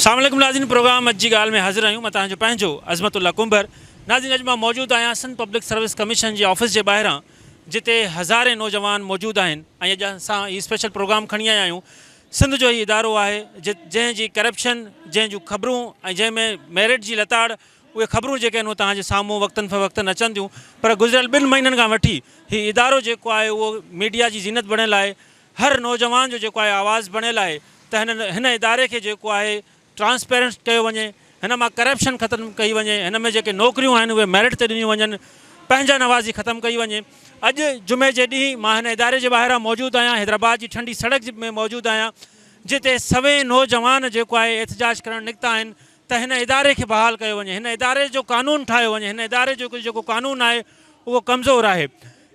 अस्सलाम वालेकुम नाज़रीन, प्रोग्राम अॼु जी ॻाल्हि में हाज़िर आहियूं। मां तव्हांजो पंहिंजो अज़मतुल्ला कुंबर। नाज़रीन, अॼु मां मौजूदु आहियां सिंध पब्लिक सर्विस कमीशन जे ऑफिस जे ॿाहिरां, जिते हज़ारे नौजवान मौजूदु आहिनि। ऐं अॼु असां हीउ स्पेशल प्रोग्राम खणी आया आहियूं। सिंध जो हीउ इदारो आहे जंहिंजी करप्शन, जंहिंजूं ख़बरूं ऐं जंहिंमें मेरिट जी लताड़, उहे ख़बरूं जेके आहिनि उहे तव्हांजे साम्हूं वक़्तनि फ़वक़्तनि अचनि थियूं। पर गुज़िरियल 2 महीननि खां वठी हीउ इदारो जेको आहे उहो मीडिया जी ज़ीनत बणियल आहे। हर नौजवान जो जेको आहे आवाज़ु बणियल आहे त हिन इदारे खे जेको आहे ट्रांसपेरेंट कयो वञे, हिन मां करप्शन ख़तमु कई वञे, हिन में जेके नौकरियूं आहिनि उहे मेरिट ते ॾिनियूं वञनि, पंहिंजा नवाज़ी ख़तमु कई वञे। अॼु जुमे जे ॾींहुं मां हिन इदारे जे ॿाहिरां मौजूदु आहियां, हैदराबाद जी ठंडी सड़क में मौजूदु आहियां, जिते सवे नौजवान जेको आहे एहतिजाज करणु निकिता आहिनि त हिन इदारे खे बहाल कयो वञे, हिन इदारे जो कानून ठाहियो वञे। हिन इदारे जो जेको कानून आहे उहो कमज़ोर आहे।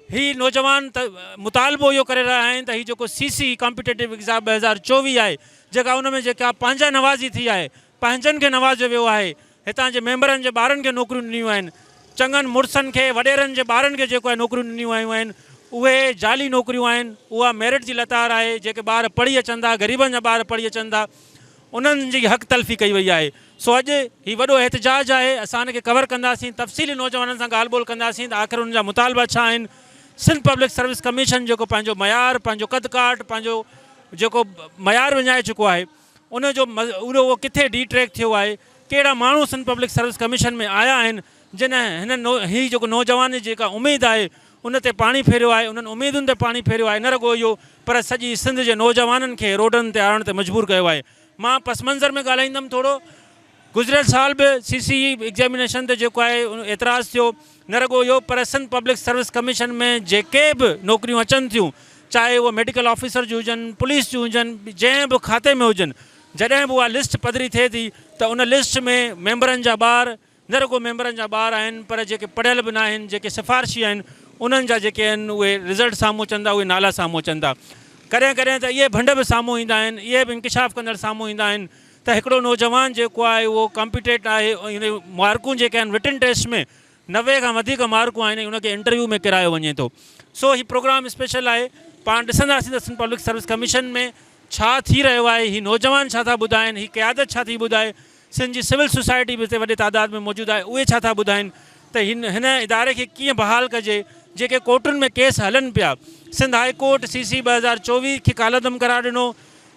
हीअ नौजवान त मुतालबो इहो करे रहिया आहिनि त हीअ जेको CC कॉम्पिटेटिव एग्ज़ाम 2024 आहे, जेका उन में जेका पंहिंजा नवाज़ी थी आहे, पंहिंजनि खे नवाज़ियो वियो आहे, हितां जे मेंबरनि जे ॿारनि खे नौकरियूं ॾिनियूं आहिनि, चङनि मुड़ुसनि खे, वॾेरनि जे ॿारनि खे जेको आहे नौकरियूं ॾिनियूं आयूं आहिनि, उहे जाली नौकरियूं आहिनि। उहा मेरिट जी लतार आहे। जेके ॿार पढ़ी अचनि था, ग़रीबनि जा ॿार पढ़ी अचनि था, उन्हनि जी हक़ तलफ़ी कई वई आहे। सो अॼु हीउ वॾो एहतिजाज आहे। असां हिनखे कवर कंदासीं, तफ़सीली नौजवाननि सां ॻाल्हि ॿोल कंदासीं त आख़िर उन्हनि जा मुतालबा छा आहिनि। सिंध पब्लिक सर्विस कमीशन जेको पंहिंजो मयार, पंहिंजो कद काठ, पंहिंजो जेको मयार विञाए चुको आहे, उनजो उहो किथे डिट्रैक थियो आहे, कहिड़ा माण्हू सिंध पब्लिक सर्विस कमीशन में आया आहिनि जिन हीउ जेको नौजवान जी जेका उमेदु आहे उन ते पाणी फेरियो आहे, उन्हनि उमेदुनि ते पाणी फेरियो आहे। न रुॻो इहो, पर सॼी सिंध जे नौजवाननि खे रोडनि ते आणण ते मजबूर कयो आहे। मां पस मंज़र में ॻाल्हाईंदुमि थोरो। गुज़िरियल साल बि CC एग्ज़ामिनेशन ते जेको आहे एतिराज़ु थियो। न रुॻो इहो, पर सिंध पब्लिक सर्विस कमीशन में जेके बि नौकरियूं अचनि थियूं, चाहे उहे मेडिकल ऑफिसर जूं हुजनि, पुलिस जूं हुजनि, जंहिं बि खाते में हुजनि, जॾहिं बि उहा लिस्ट पधरी थिए थी त उन लिस्ट में मेंबरनि जा ॿार, न रुॻो मेंबरनि जा ॿार आहिनि, पर जेके पढ़ियल बि न आहिनि, जेके सिफ़ारिशी आहिनि, उन्हनि जा जेके आहिनि उहे रिज़ल्ट साम्हूं अचनि था, उहे नाला साम्हूं अचनि था। कॾहिं कॾहिं त इहे भंड बि साम्हूं ईंदा आहिनि, इहे बि इंकिशाफ़ कंदड़ साम्हूं ईंदा आहिनि त हिकिड़ो नौजवान जेको आहे उहो कॉम्पिटेट आहे, इन मार्कूं जेके आहिनि रिटन टेस्ट में 90 खां वधीक मार्कूं आहिनि, उनखे इंटरव्यू में किरायो वञे थो। सो हीउ प्रोग्राम स्पेशल आहे। पाण ॾिसंदासीं त सिंध पब्लिक सर्विस कमीशन में छा थी रहियो आहे, हीअ नौजवान छा था ॿुधाइनि, हीअ क़यादत छा थी ॿुधाए, सिंध जी सिविल सोसाइटी बि हिते वॾे तादाद में मौजूदु आहे, उहे छा था ॿुधाइनि त हिन इदारे खे कीअं बहाल कजे। जेके कोर्टुनि में केस हलनि पिया, सिंध हाई कोर्ट CC 2024 खे कालदम करार ॾिनो।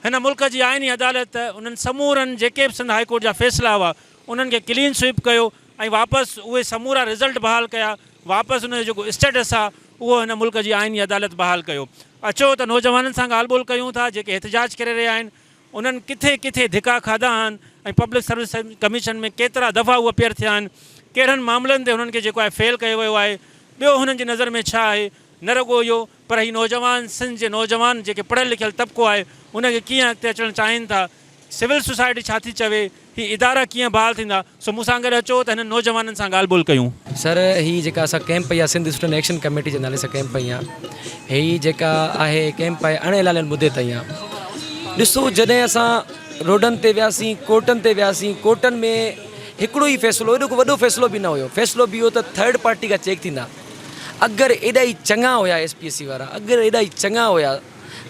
हिन मुल्क जी आइनी अदालत उन्हनि समूरनि जेके बि सिंध हाई कोर्ट जा फ़ैसिला हुआ उन्हनि खे क्लीन स्वीप कयो ऐं वापसि उहे समूरा रिज़ल्ट बहाल कया। वापसि उनजो जेको स्टेटस आहे उहो हिन मुल्क जी आइनी अदालत बहाल कयो। अचो त नौजवाननि सां ॻाल्हि ॿोल कयूं था, जेके एहतिजाज करे रहिया आहिनि, उन्हनि किथे किथे धिका खाधा आहिनि ऐं पब्लिक सर्विस कमीशन में केतिरा दफ़ा उहे अपियर थिया आहिनि, कहिड़नि मामलनि ते हुननि खे जेको आहे फेल कयो वियो आहे, ॿियो हुननि जी नज़र में छा आहे। न रुॻो इहो, पर हीउ नौजवान, सिंध जे नौजवान जेके पढ़ियल लिखियल तबिको आहे, उनखे कीअं अॻिते अचणु चाहिनि था, सिविल सोसाइटी छा थी चवे, हीअ इदारा कीअं बहाल थींदा। सो मूंसां गॾु अचो त हिननि नौजवाननि सां ॻाल्हि ॿोल कयूं। सर, हीअ जेका असां कैंप आहे, सिंध स्टूडेंट एक्शन कमेटी जे नाले सां कैंप आहे, हीअ जेका आहे कैंप आहे अणे लालनि मुदे ताईं आहे। ॾिसो, जॾहिं असां रोडनि ते वियासीं, कोर्टनि ते वियासीं, कोर्टनि में हिकिड़ो ई फ़ैसिलो, एॾो वॾो फ़ैसिलो बि न हुयो। फ़ैसिलो बि इहो त थर्ड पार्टी खां चेक थींदा। अगरि एॾा ई चङा हुया SPSC वारा, अगरि एॾा ई चङा हुया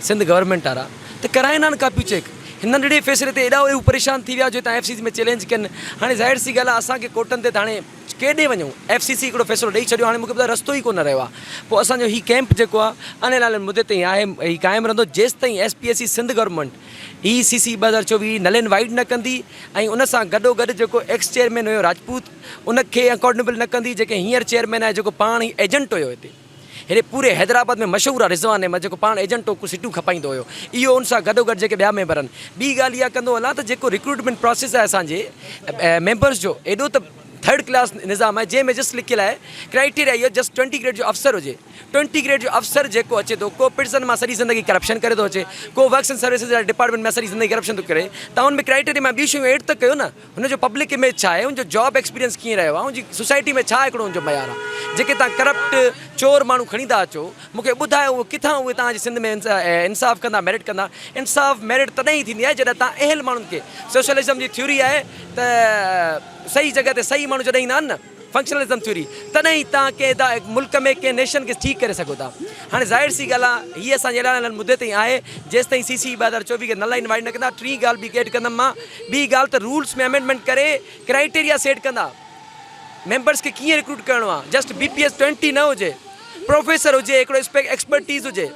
सिंध गवर्नमेंट वारा, त कराइनि आहिनि कापियूं चेक। हिन नंढड़े फ़ैसिले ते एॾा परेशान थी विया जो तव्हां FCC में चैलेंज कनि। हाणे ज़ाहिर सी ॻाल्हि आहे, असांखे कोर्टनि ते त हाणे केॾे वञूं, FCC हिकिड़ो फ़ैसिलो ॾेई छॾियो, हाणे मूंखे ॿुधायो रस्तो ई कोन रहियो आहे। पोइ असांजो हीउ कैंप जेको आहे अणे लालनि मुदे ताईं आहे, हीउ क़ाइमु रहंदो जेसि ताईं SPSC सिंध गवर्नमेंट हीअ CC 2024 नल एंड वाइड न कंदी ऐं उन सां गॾोगॾु जेको एक्स चेयरमैन हुयो राजपूत, उनखे अकाउंटेबल न कंदी। जेके हींअर चेयरमैन आहे, जेको पाण ई एजेंट हुयो हिते, हेॾे पूरे हैदराबाद में मशहूरु आहे, रिज़वान अहमद, जेको पाण एजेंट हो, कुझु सीटूं खपाईंदो हुयो, इहो उन सां गॾोगॾु जेके ॿिया मेंबर आहिनि। ॿी ॻाल्हि इहा कंदो हलां त जेको रिक्रूटमेंट प्रोसेस आहे असांजे मेंबर्स जो, एॾो त थर्ड क्लास निज़ाम आहे, जंहिंमें जस्ट लिखियलु आहे क्राइटेरिया इहो जस्ट 20 ग्रेड जो अफ़सर हुजे। 20 ग्रेड जो अफ़सर जेको अचे थो, को प्रिज़न मां सॼी ज़िंदगी करप्शन करे थो अचे, को वर्क्स एंड सर्विसिस डिपार्टमेंट में सॼी ज़िंदगी करप्शन थो करे, तव्हां हुन में क्राइटेरिया में ॿी शयूं एड त कयो न। हुनजो पब्लिक इमेज छा आहे, हुनजो जॉब एक्सपीरियंस कीअं रहियो आहे, हुनजी सोसाइटी में छा हिकिड़ो हुनजो मयार आहे। जेके तव्हां करप्ट चोर माण्हू खणी था अचो, मूंखे ॿुधायो उहो किथां उहे तव्हांजे सिंध में इंसाफ़ कंदा, मेरिट कंदा। इंसाफ़ मेरिट तॾहिं ई थींदी आहे जॾहिं तव्हां अहिल माण्हुनि खे, सोशलिज़म जी थ्योरी आहे त सही जॻह ते सही माण्हू जॾहिं ईंदा आहिनि न, फंक्शनलिज्म थ्योरी तॾहिं ई तव्हां कंहिं मुल्क में कंहिं नेशन खे ठीकु करे सघो था। हाणे ज़ाहिर सी ॻाल्हि आहे हीअ असांजे एॾा मुद्दे ताईं आहे जेसि ताईं CC 2024 खे न इनवाइट न कंदा। टी ॻाल्हि ॿी गेट कंदमि मां। ॿी ॻाल्हि त रूल्स में अमेंडमेंट करे क्राइटेरिया सेट कंदा मेंबर्स खे कीअं रिक्रूट करिणो आहे। जस्ट BPS 20 न हुजे, प्रोफेसर हुजे, हिकिड़ो एक्सपर्टीज़ हुजे।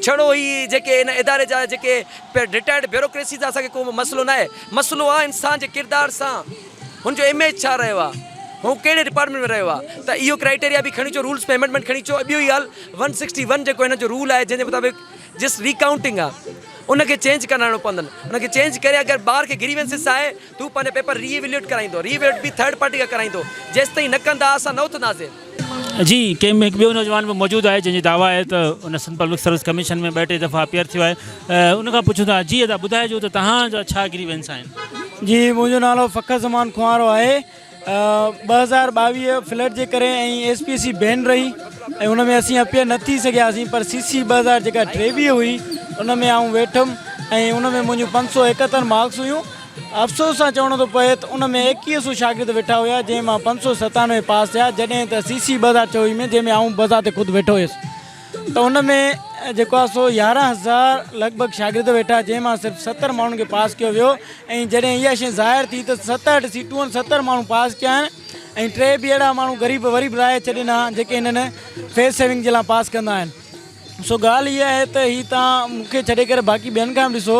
छड़ो ही जेके इन इदारे जा जेके रिटायर्ड ब्यूरोक्रेसी सां असांखे को मसइलो न आहे। मसइलो आहे इंसान जे किरदार सां, हुनजो इमेज छा रहियो आहे, हू कहिड़े डिपार्टमेंट में रहियो आहे। त इहो क्राइटेरिया बि खणी अचो, रूल्स में अमेंडमेंट खणी अचो। ॿियो ई ॻाल्हि 161 जेको हिन जो रूल आहे जंहिंजे मुताबिक़ जिस रिकाउंटिंग आहे उनखे चेंज कराइणो पवंदनि। उनखे चेंज करे अगरि ॿार खे ग्रीवेंसिस आहे तू पंहिंजो पेपर रीएवेल्यूट कराईंदो, रीएवेल्यूट बि थर्ड पार्टी खां कराईंदो। जेसि ताईं न कंदा असां न उथंदासीं। जी कंहिं में हिकु ॿियो नौजवान बि मौजूदु आहे जंहिंजी दावा आहे त उन सिंध पब्लिक सर्विस कमीशन में 2-3 दफ़ा अपीयर थियो आहे। उनखां पुछूं था जी अदा ॿुधाइजो त तव्हांजा छा ग्रीवेंस आहिनि। जी मुंहिंजो नालो फ़ख़्र ज़मान खुआरो आहे। 2022 फ्लड जे करे ऐं SPSC बैन रही ऐं उन में असीं अपीयर न थी सघियासीं, पर CC 2000 जेका 23 हुई उन में आऊं वेठुमि ऐं उन में मुंहिंजूं 571 मार्क्स हुयूं। अफ़सोस सां चवणो थो पए त उन में 2100 शागिर्द वेठा हुया जंहिं मां 597 पास थिया, जॾहिं त CC 2024 में जंहिंमें आऊं बज़ाते ख़ुदि वेठो हुयुसि। त उन में जेको आहे सो 11,000 लॻभॻि शागिर्द वेठा, जंहिं मां सिर्फ़ु 70 माण्हुनि खे पास कयो वियो। ऐं जॾहिं इहा शइ ज़ाहिर थी त 67 सीटूं आहिनि, 70 माण्हू पास कया आहिनि ऐं 3 बि अहिड़ा माण्हू ग़रीब वरी लाहे छॾींदा जेके हिननि फेस सेविंग जे लाइ पास कंदा आहिनि। सो ॻाल्हि इहा आहे त हीअ तव्हां मूंखे छॾे करे बाक़ी ॿियनि खां बि ॾिसो,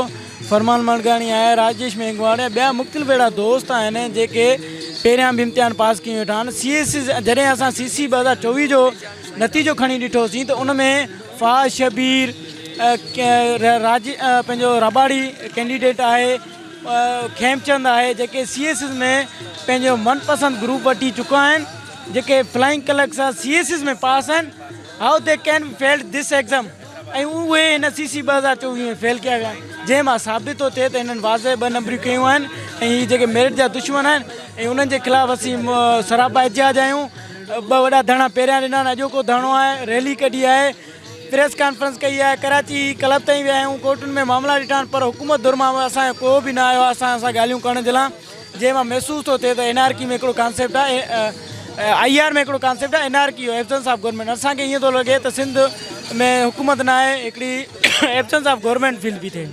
फरमान मणगाणी आहे, राजेश मेघवाणी आहे, ॿिया मुख़्तलिफ़ अहिड़ा दोस्त आहिनि जेके पहिरियां बि इम्तिहान पास कयूं वेठा आहिनि। जॾहिं असां CC 2024 जो नतीजो खणी ॾिठोसीं त उन में फ़ाज़ शबीर पंहिंजो रबाड़ी कैंडिडेट आहे, खेमचंद आहे, जेके CSS में पंहिंजो मनपसंद ग्रुप वठी चुका आहिनि, जेके फ्लाइंग कलर सां CSS में पास आहिनि। How they can fail this exam ऐं उहे हिन CC 2024 में फेल कया विया आहिनि, जंहिं मां साबित थो थिए त हिननि वाज़े 2 नंबरियूं कयूं आहिनि ऐं हीअ जेके मेरिट जा दुश्मन आहिनि ऐं उन्हनि जे ख़िलाफ़ु असीं सरापा एहतिजाज आहियूं। 2 वॾा धरना पहिरियां ॾिना आहिनि, अॼोको धरणो आहे, रैली कढी आहे, प्रेस कॉन्फ्रेंस कई आहे, कराची क्लब ताईं विया आहियूं, कोर्टुनि में मामला ॾिठा आहिनि, पर हुकूमत दुर मां असांजो को बि न आयो आहे असां ॻाल्हियूं करण जे लाइ। जंहिं मां महसूस थो थिए त NRK में हिकिड़ो कॉन्सेप्ट आहे, IR में हिकिड़ो कॉन्सेप्ट आहे NRK जो, एब्सेंस ऑफ गवर्नमेंट। असांखे ईअं थो लॻे त सिंध में हुकूमत न आहे, हिकिड़ी एब्सेंस ऑफ गवर्नमेंट फील पई थिए।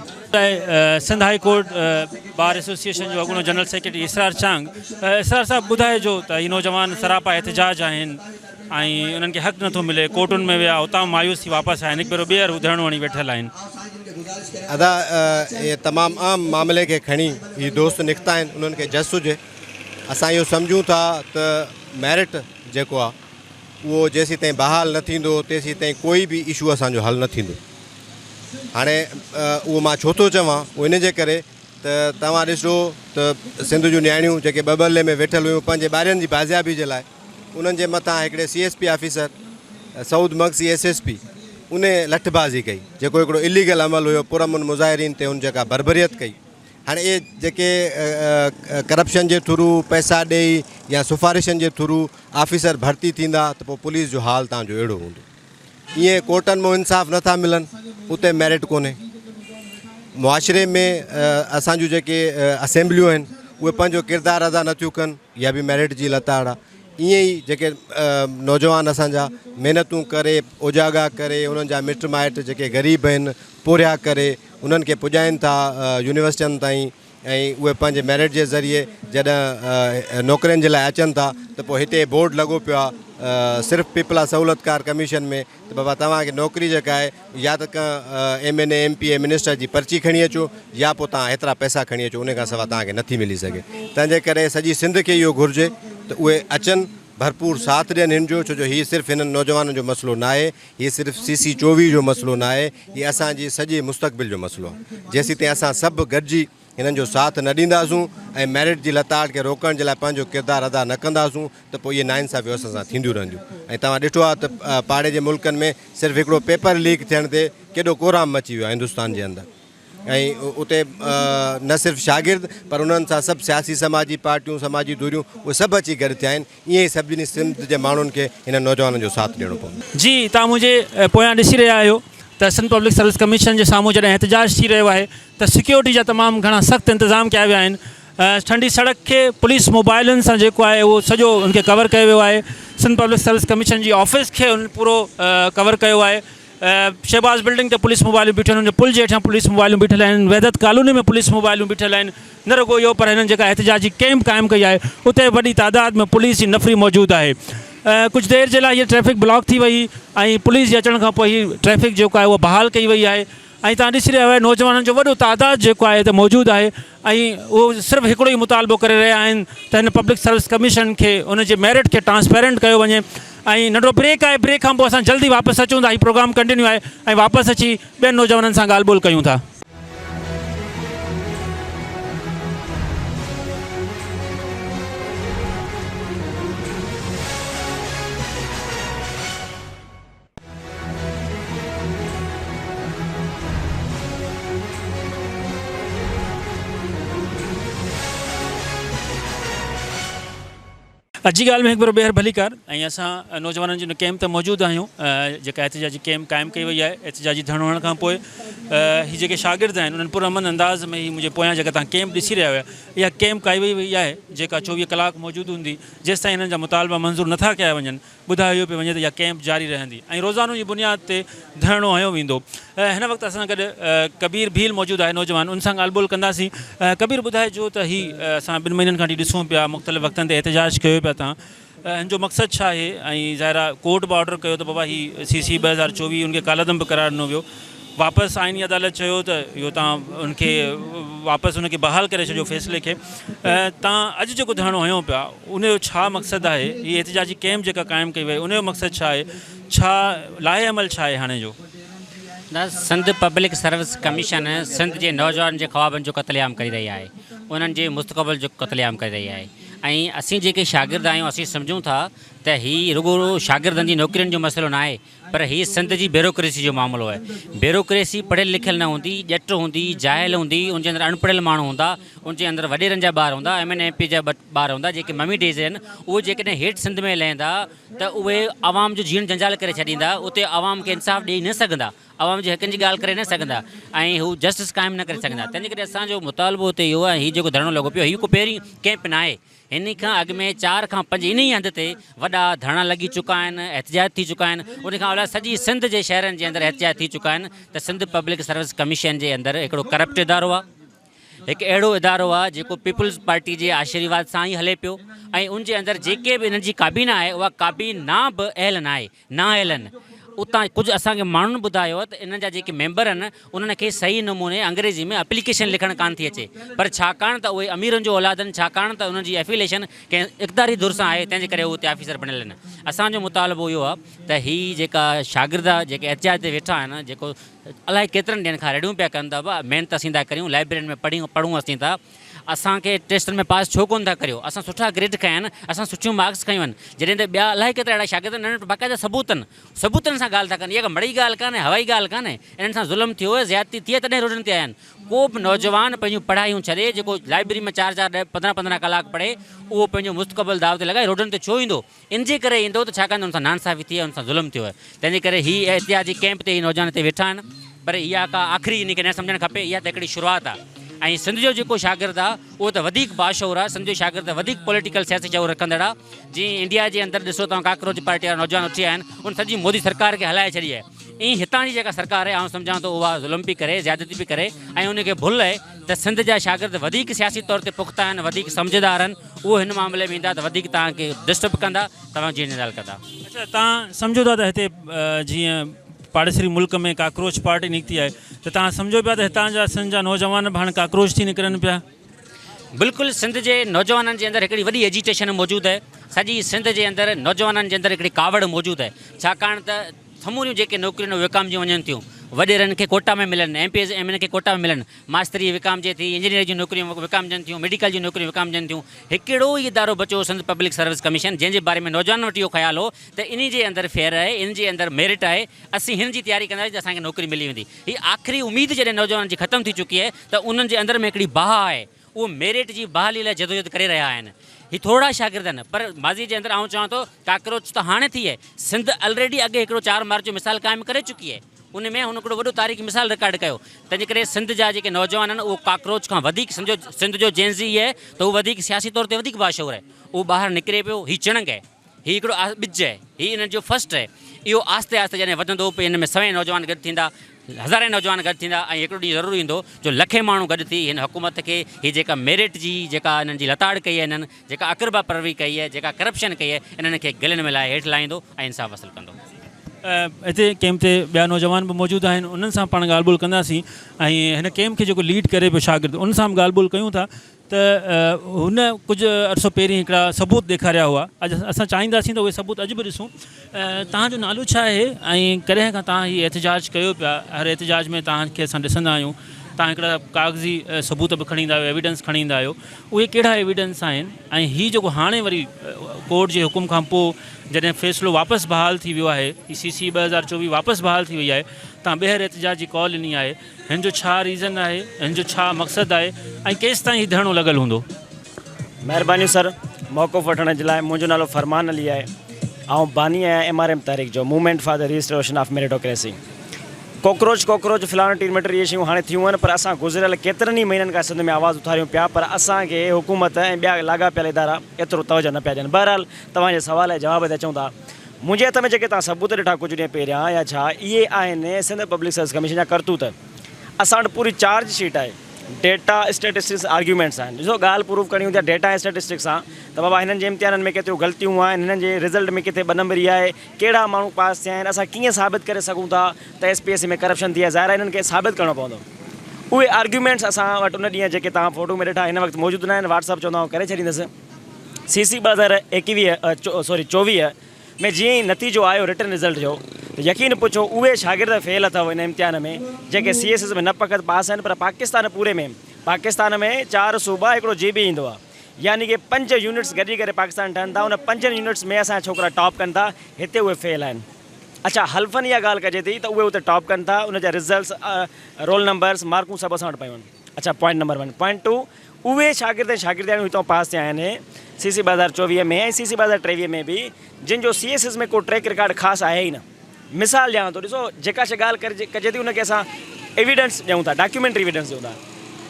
Sindh high court bar association जो अॻूणो जनरल सेक्रेटरी इसरार चांग, इसरार साहब ॿुधाइजो त हीअ नौजवान सरापा एहतिजाज आहिनि ऐं उन्हनि खे हक़ नथो मिले, कोर्टुनि में विया, उतां मायूस थी वापसि आहिनि, हिकु भेरो ॿीहर हू धरणो हणी वेठल आहिनि। अदा ये तमामु आम मामले खे खणी ही दोस्त निकिता आहिनि, उन्हनि खे जस हुजे। असां इहो सम्झूं था त मेरिट जेको आहे उहो जेसीं ताईं बहाल न थींदो तेसीं ताईं कोई बि इशू असांजो हल न थींदो। हाणे उहो मां छो थो चवां, उहो इन जे करे त तव्हां ॾिसो त सिंध जूं न्याणियूं जेके बबले में वेठल हुयूं पंहिंजे ॿारनि जी बाज़ियाबी जे लाइ, उन्हनि जे मथां हिकिड़े CSP officer Saud Magsi SSP उन लठबाज़ी कई, जेको हिकिड़ो इलीगल अमल हुयो, पुरअमन मुज़ाहिरीन ते उन जेका बरबरियत कई। हाणे इहे जेके करप्शन जे थ्रू पैसा ॾेई या सिफ़ारिशनि जे थ्रू ऑफिसर भर्ती थींदा त पोइ पुलिस जो हाल तव्हांजो अहिड़ो हूंदो। ईअं कोर्टनि में इंसाफ़ नथा मिलनि, उते मेरिट कोन्हे। मुआशिरे में असांजूं जेके असेंबलियूं आहिनि उहे पंहिंजो किरदारु अदा नथियूं कनि, इहा बि मेरिट जी लताड़ आहे। ईअं ई जेके नौजवान असांजा महिनतूं करे उजागा करे उन्हनि जा मिट माइट जेके ग़रीब आहिनि पोरिया करे उन्हनि खे पुॼाइनि था यूनिवर्सिटियुनि ताईं, ऐं उहे पंहिंजे मेरिट जे ज़रिए जॾहिं नौकरियुनि जे लाइ अचनि था त पोइ हिते बोर्ड लॻो पियो आहे सिर्फ़ु पीपला सहूलतकार कमीशन में त बाबा तव्हांखे नौकिरी जेका आहे या त MNA MPA मिनिस्टर जी पर्ची खणी अचो या पोइ तव्हां हेतिरा पैसा खणी अचो, उन खां सवाइ तव्हांखे नथी मिली सघे। तंहिंजे करे सॼी सिंध खे इहो घुरिजे त उहे अचनि, भरपूर साथ ॾियनि हिन जो, छो जो हीअ सिर्फ़ु हिननि नौजवाननि जो मसइलो न आहे, हीअ सिर्फ़ु CC 24 जो मसइलो न आहे, हीअ असांजी सॼे मुस्तक़बिल जो मसइलो आहे। जेसीं ताईं असां सभु गॾिजी हिननि जो साथ न ॾींदासूं ऐं मेरिट जी लताड़ खे रोकण जे लाइ पंहिंजो किरदारु अदा न कंदासूं त पोइ इहे नाइंसाफ़ियूं असां सां थींदियूं रहंदियूं। ऐं तव्हां ॾिठो आहे त पाड़े जे मुल्कनि में सिर्फ़ु हिकिड़ो पेपर लीक थियण ते केॾो कोराम मची वियो आहे हिंदुस्तान जे अंदरि, ऐं उते न सिर्फ़ु शागिर्द पर उन्हनि सां सभु सियासी समाजी पार्टियूं समाजी दूरियूं उहे सभु अची गॾु थिया आहिनि। ईअं ई सभिनी सिंध जे माण्हुनि खे हिन नौजवाननि जो साथ ॾियणो पवंदो। जी तव्हां मुंहिंजे पोयां ॾिसी रहिया आहियो त सिंध पब्लिक सर्विस कमीशन जे साम्हूं जॾहिं एहतिजाज थी रहियो आहे त सिक्योरिटी जा तमामु घणा सख़्तु इंतज़ाम कया विया आहिनि। ठंडी सड़क के पुलिस मोबाइलनि सां जेको आहे उहो सॼो उनखे कवर कयो वियो आहे। सिंध पब्लिक सर्विस कमीशन जी ऑफिस खे उन पूरो कवर कयो आहे। शहबाज़ बिल्डिंग ते पुलिस मोबाइलूं बीठल आहिनि, पुल जे हेठां पुलिस मोबाइलूं बीठल आहिनि, वहदत कॉलोनी में पुलिस मोबाइलूं बीठल आहिनि। न रुगो इहो पर हिननि जेका एहतिजाजी कैंप क़ाइमु कई आहे उते वॾी तादाद में पुलिस जी नफ़री मौजूदु आहे। कुझु देरि जे लाइ हीअ ट्रैफ़िक ब्लॉक थी वई ऐं पुलिस जे अचण खां पोइ हीअ ट्रैफ़िक जेको आहे उहो बहाल कई वई आहे। ऐं तव्हां ॾिसी रहिया आहियो नौजवाननि जो वॾो तादाद जेको आहे हिते मौजूदु आहे ऐं उहो सिर्फ़ु हिकिड़ो ई मुतालबो करे रहिया आहिनि त हिन पब्लिक सर्विस कमीशन खे उन जे मेरिट खे ट्रांसपेरेंट कयो वञे। ऐं नंढो ब्रेक आहे, ब्रेक खां पोइ असां जल्दी वापसि अचूं था। हीउ प्रोग्राम कंटिन्यू आहे ऐं वापसि अची ॿियनि नौजवाननि सां ॻाल्हि ॿोल कयूं था। अॼु जी ॻाल्हि में हिकु भेरो ॿीहर भली कर ऐं असां नौजवाननि जे कैंप ते मौजूदु आहियूं। जेका एहतिजाजी कैंप क़ाइमु कई वई आहे, एहतिजाजी धरणो हुअण खां पोइ हीअ जेके शागिर्द आहिनि उन्हनि पुरअमन अंदाज़ में ही मुंहिंजे पोयां जेका तव्हां कैंप ॾिसी रहिया हुआ इहा कैंप कई वई आहे जेका 24 कलाक मौजूदु हूंदी जेसि ताईं हिननि जा मुतालबा मंज़ूरु नथा कया वञनि। ॿुधायो पियो वञे त इहा कैंप जारी रहंदी ऐं रोज़ानो जी बुनियाद ते धरणो हयो वेंदो। हिन वक़्तु असां गॾु कबीर भील मौजूदु आहे नौजवान, उन सां ॻाल्हि ॿोल कंदासीं। कबीर ॿुधाइजो त हीअ असां 2 महीननि खां वठी ॾिसूं पिया मुख़्तलिफ़ वक़्तनि ते एहतिजाज कयो पिया तव्हां, हिन जो मक़सदु छा आहे? ऐं ज़ाहिरा कोर्ट बि ऑर्डर कयो त बाबा हीअ CC 2024 उनखे कालदम बि करार ॾिनो वियो, वापसि आइनी अदालत चयो त इहो तव्हां उनखे वापसि उनखे बहाल करे छॾियो फ़ैसिले खे। तव्हां अॼु जेको धरणो हयो पिया उनजो छा मक़सदु आहे? हीअ एहतिजाजी कैंप जेका क़ाइमु कई वई उनजो मक़सदु छा आहे? छा लाहे अमल छा आहे हाणे जो? न Sindh public service commission Sindh जे नौजवान जे ख़्वाबनि जो क़त्लेआम करे रही आहे, उन्हनि जे मुस्तक़बिल जो क़त्लेआम करे रही आहे। ऐं असीं जेके शागिर्द आहियूं असीं सम्झूं था त हीअ रुगो शागिर्दनि जी नौकरियुनि जो मसइलो न आहे, पर हीअ सिंध जी ब्यूरोक्रेसी जो मामिलो आहे। ब्यूरोक्रेसी पढ़ियल लिखियल न हूंदी, ॼट हूंदी, जाहिल हूंदी, उनजे अंदरि अनपढ़ियल माण्हू हूंदा, उनजे अंदरि वॾेरनि जा ॿार हूंदा, MN MP जा ॿार हूंदा जेके ममी डेज़ आहिनि, उहे जेकॾहिं हेठि सिंध में लहंदा त उहे आवाम जो जीअण जंजाल करे छॾींदा, उते आवाम खे इंसाफ़ ॾेई न सघंदा, आवाम जे हक़नि जी ॻाल्हि करे न सघंदा ऐं हू जस्टिस क़ाइमु न करे सघंदा। तंहिंजे करे असांजो मुतालबो हिते इहो आहे, हीअ जेको धरणो लॻो पियो हीअ को पहिरीं कैंप न आहे। हिन खां अॻु में 4 खां 5 इन ई हंध ते वॾा धरणा लॻी चुका आहिनि, एहतिजाज थी चुका आहिनि। उनखां अलावा सॼी सिंध जे शहरनि जे अंदरि एहतिजाज थी चुका आहिनि त सिंध पब्लिक सर्विस कमीशन जे अंदरि हिकिड़ो करप्ट इदारो आहे, हिकु अहिड़ो इदारो आहे जेको पीपुल्स पार्टी जे आशीर्वाद सां ई हले पियो ऐं उनजे अंदरि जेके बि हिननि जी काबीना आहे उहा काबीना बि अहल न आहे, न आयल आहिनि। उतां कुझु असांखे माण्हुनि ॿुधायो त इन्हनि जा जेके मेंबर आहिनि उन्हनि खे सही नमूने अंग्रेज़ी में एप्लीकेशन लिखणु कान थी अचे, पर छाकाणि त उहे अमीरनि जो औलाद आहिनि, छाकाणि त उन्हनि जी एफिलेशन कंहिं इक़्तिदारी धुर सां आहे, तंहिंजे करे उहे उते ऑफिसर बणियल आहिनि। असांजो मुतालबो इहो आहे त हीअ जेका शागिर्द जेके एहतिजाज ते वेठा आहिनि, जेको अलाए केतिरनि ॾींहंनि खां रेडियूं पिया कनि था, महिनत असीं था करियूं, लाइब्रेरियुनि में पढ़ूं असीं था, असांखे टेस्टनि में पास छो कोन था करियो? असां सुठा ग्रेड कया आहिनि, असां सुठियूं मार्क्स खयूं आहिनि, जॾहिं त ॿिया अलाए केतिरा अहिड़ा शागिर्द आहिनि बाक़ाइदा सबूतनि सां ॻाल्हि था कनि। इहा मड़ी ॻाल्हि कान्हे, हवाई ॻाल्हि कान्हे, इन्हनि सां ज़ुल्म थियो आहे, ज़्यादती थी आहे, तॾहिं रोडनि ते आया आहिनि। को बि नौजवान पंहिंजूं पढ़ायूं छॾे जेको लाइब्रेरी में 4-4 15-15 कलाक पढ़े उहो पंहिंजो मुस्तक़बिल दाव ते लॻाए रोडनि ते छो ईंदो? इनजे करे ईंदो त छाकाणि त हुन सां नाइंसाफ़ी थी आहे, हुन सां ज़ुल्म थियो आहे। तंहिंजे करे हीअ एहतिजाजी कैंप ते नौजवान हिते वेठा आहिनि, पर इहा का आख़िरी इन खे न सम्झणु खपे, इहा त हिकिड़ी शुरूआति आहे। ऐं सिंध जो जेको शागिर्द आहे उहो त वधीक बाशऊर आहे, सिंध जो शागिर्द वधीक पॉलिटिकल सियासी शऊर रखंदड़ आहे। जीअं इंडिया जे अंदरि ॾिसो तव्हां काकरोच पार्टी वारा नौजवान उथी आहिनि, उन सॼी मोदी सरकार खे हलाए छॾी आहे। ईअं हितां जी जेका सरकार आहे आउं सम्झां थो उहा ज़ुल्म पई करे, ज़्यादती पई करे ऐं उनखे भुल आहे त सिंध जा शागिर्द वधीक सियासी तौर ते पुख़्ता आहिनि, वधीक सम्झदार आहिनि, उहो हिन मामले में ईंदा त वधीक तव्हांखे डिस्टर्ब कंदा, तव्हां जीअं निदाल कंदा। अच्छा, तव्हां सम्झो था त हिते जीअं पाड़ेसरी मुल्क में काकरोच पार्टी निकिती आहे त तव्हां सम्झो पिया त हितां जा सिंध जा नौजवान बि हाणे काकरोच थी निकिरनि पिया? बिल्कुलु, सिंध जे नौजवाननि जे अंदरि हिकिड़ी वॾी एजिटेशन मौजूदु आहे। सॼी सिंध जे अंदरि नौजवाननि जे अंदरि हिकिड़ी कावड़ मौजूदु आहे, छाकाणि त समूरियूं जेके नौकिरियूं विकामजी वञनि थियूं, वॾेरनि खे कोटा में मिलनि, MPs MN खे कोटा में मिलनि, मास्तरी विकामजे थी, इंजीनियर जी नौकरियूं विकामजनि थियूं, मेडिकल जी नौकरियूं विकामजनि थियूं। हिकिड़ो ई इदारो बचो सिंध पब्लिक सर्विस कमीशन, जंहिंजे बारे में नौजवान वटि इहो ख़्यालु हो त इन जे अंदरि फेयर आहे, इन जे अंदरि मेरिट आहे, असीं हिन जी तयारी कंदासीं त असांखे नौकरी मिली वेंदी। हीअ आख़िरी उमेद जॾहिं नौजवान जी ख़तमु थी चुकी आहे त उन्हनि जे अंदरि में हिकिड़ी बाह आहे, उहो मेरिट जी बहाली लाइ जदोजहद करे रहिया आहिनि। ही थोड़ा शागिर्द आहिनि, पर माज़ी जे अंदरि आउं चवां थो काकरोच त हाणे थी आहे, सिंध ऑलरेडी अॻे हिकिड़ो 4 मार्च जो मिसाल क़ाइमु करे चुकी आहे, उन में हुन हिकिड़ो वॾो तारीख़ी मिसाल रिकॉर्ड कयो। तंहिंजे करे सिंध जा जेके नौजवान आहिनि उहो काकरोच खां वधीक सम्झो सिंध जो जेंज़ी आहे त उहो वधीक सियासी तौर ते वधीक बाशूर आहे। उहो ॿाहिरि निकिरे पियो, हीउ चिणंग आहे, हीउ हिकिड़ो ॿिज आहे, हीउ इन्हनि जो फस्ट आहे। इहो आस्ते आस्ते जॾहिं वधंदो पोइ हिन में 100 नौजवान गॾु थींदा, हज़ारे नौजवान गॾु थींदा ऐं हिकिड़ो ॾींहुं ज़रूरु ईंदो जो लखे माण्हू गॾु थी हिन हुकूमत खे हीअ जेका मेरिट जी जेका हिननि जी लताड़ कई आहे, हिननि जेका अकरबा परवी कई आहे, जेका करप्शन कई आहे, इन्हनि खे गिलनि मिलाए हेठि लाहींदो ऐं इंसाफ़ हासिलु कंदो। हिते कैम्प ते ॿिया नौजवान बि मौजूदु आहिनि, उन्हनि सां पाण ॻाल्हि ॿोल कंदासीं ऐं हिन कैम्प खे जेको लीड करे पियो शागिर्द उन सां बि ॻाल्हि ॿोल कयूं था। त हुन कुझु अरसो पहिरीं हिकिड़ा सबूत ॾेखारिया हुआ, अॼु असां चाहींदासीं त उहे सबूत अॼु बि ॾिसूं। तव्हांजो नालो छा आहे ऐं कॾहिं खां तव्हां हीअ एहतिजाज कयो पिया? हर एहतिजाज में तव्हांखे असां ॾिसंदा आहियूं तव्हां हिकिड़ा कागज़ी सबूत बि खणी ईंदा आहियो, एविडेंस खणी ईंदा आहियो, उहे कहिड़ा एविडेंस आहिनि? ऐं हीअ जेको हाणे वरी कोर्ट जे हुकुम खां पोइ जॾहिं फ़ैसिलो वापसि बहाल थी वियो आहे, CC 2024 वापसि बहाल थी वई आहे, तव्हां ॿीहर एहतिजाज जी कॉल ॾिनी आहे, हिन जो छा रीज़न आहे, हिन जो छा मक़सदु आहे ऐं केसि ताईं हीउ धरणो लॻल हूंदो? महिरबानी सर, मौक़ुफ़ वठण जे लाइ। मुंहिंजो नालो फरमान अली आहे, ऐं बानी आहियां MRM तहरीक जो, movement for the restoration of meritocracy. Cockroach फिलहाल टीमटर इहे शयूं हाणे थियूं आहिनि, पर असां गुज़िरियल केतिरनि ई महीननि खां सिंध में आवाज़ उथारियूं पिया, पर असांखे हुकूमत ऐं ॿिया लाॻापियल इदारा एतिरो तवजो न पिया ॾियनि। बहरहाल तव्हांजे सवाल जे जवाब ते अचूं था। मुंहिंजे हथ में जेके तव्हां सबूत ॾिठा कुझु ॾींहं पहिरियां या छा, इहे आहिनि सिंध पब्लिक सर्विस कमीशन जा करतूत। असां वटि पूरी चार्ज शीट आहे, डेटा स्टेटिस्टिक्स आर्ग्यूमेंट्स आहिनि। ॾिसो ॻाल्हि प्रूव करणी हूंदी आहे डेटा ऐं स्टेटिस्टिक्स सां त बाबा हिननि जे इम्तिहाननि में केतिरियूं ग़लतियूं आहिनि, हिननि जे रिज़ल्ट में किथे 2 नंबरी आहे, कहिड़ा माण्हू पास थिया आहिनि, असां कीअं साबित करे सघूं था त SPSC में करप्शन थी आहे। ज़ाहिर आहे हिननि खे साबित करिणो पवंदो। उहे आर्ग्यूमेंट्स असां वटि उन ॾींहुं जेके तव्हां फोटो में ॾिठा हिन वक़्तु मौजूदु न आहिनि, WhatsApp चवंदा करे छॾींदुसि। CC 2024 में जीअं ई नतीजो आयो रिटर्न रिज़ल्ट जो, त यकीन पुछो उहे शागिर्द फेल अथव हिन इम्तिहान में जेके CSS में न फ़क़ति पास आहिनि, पर पाकिस्तान पूरे में, पाकिस्तान में 4 सूबा हिकिड़ो GB ईंदो आहे, यानी कि 5 यूनिट्स गॾी करे पाकिस्तान ठहनि था। उन 5 यूनिट्स में असांजा छोकिरा टॉप कनि था, हिते उहे फेल आहिनि। अच्छा, हल्फ़नि इहा ॻाल्हि कजे थी त उहे उते टॉप कनि था, उनजा रिज़ल्ट्स, रोल नंबर्स, मार्कूं सभु असां वटि पयूं आहिनि। अच्छा, पॉइंट नंबर 1। पॉइंट 2, उहे शागिर्दियाणियूं हितां पास थिया आहिनि CC 2024 में ऐं CC 2023 में बि, जिन जो CSS में को ट्रैक रिकॉर्ड ख़ासि आहे ई न। मिसाल ॾियां थो, ॾिसो जेका शइ ॻाल्हि कजे थी उनखे असां एविडेंस ॾियूं था, डॉक्यूमेंट्री एविडेंस ॾियूं था।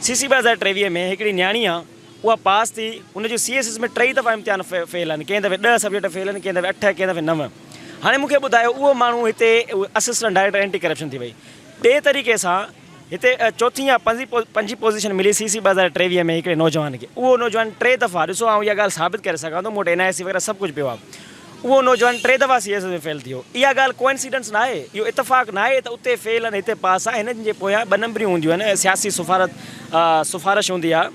CC 2023 में हिकिड़ी न्याणी आहे, उहा पास थी, उनजो CSS में 3 दफ़ा इम्तिहान फेल आहिनि, कंहिं दफ़े 10 सब्जेक्ट फेल आहिनि, कंहिं दफ़े 8, कंहिं दफ़े 9। हाणे मूंखे ॿुधायो उहो माण्हू हिते असिस्टेंट डायरेक्टर एंटी करप्शन थी वई। ॿिए तरीक़े सां हिते 4हीं या 5हीं पोज़ीशन मिली CC 2023 में हिकिड़े नौजवान खे। उहो नौजवान 3 दफ़ा, ॾिसो आउं इहा ॻाल्हि साबित करे सघां थो, मूं वटि NIC वग़ैरह सभु कुझु पियो आहे। उहो नौजवान 3 दफ़ा CSS में फेल थियो। इहा ॻाल्हि कोइंसिडेंस न आहे, इहो इतफ़ाक़ न आहे त उते फेल आहिनि हिते पास आहे। हिननि जे पोयां 2 नंबरियूं हूंदियूं आहिनि, सियासी सिफ़ारिश हूंदी आहे ऐं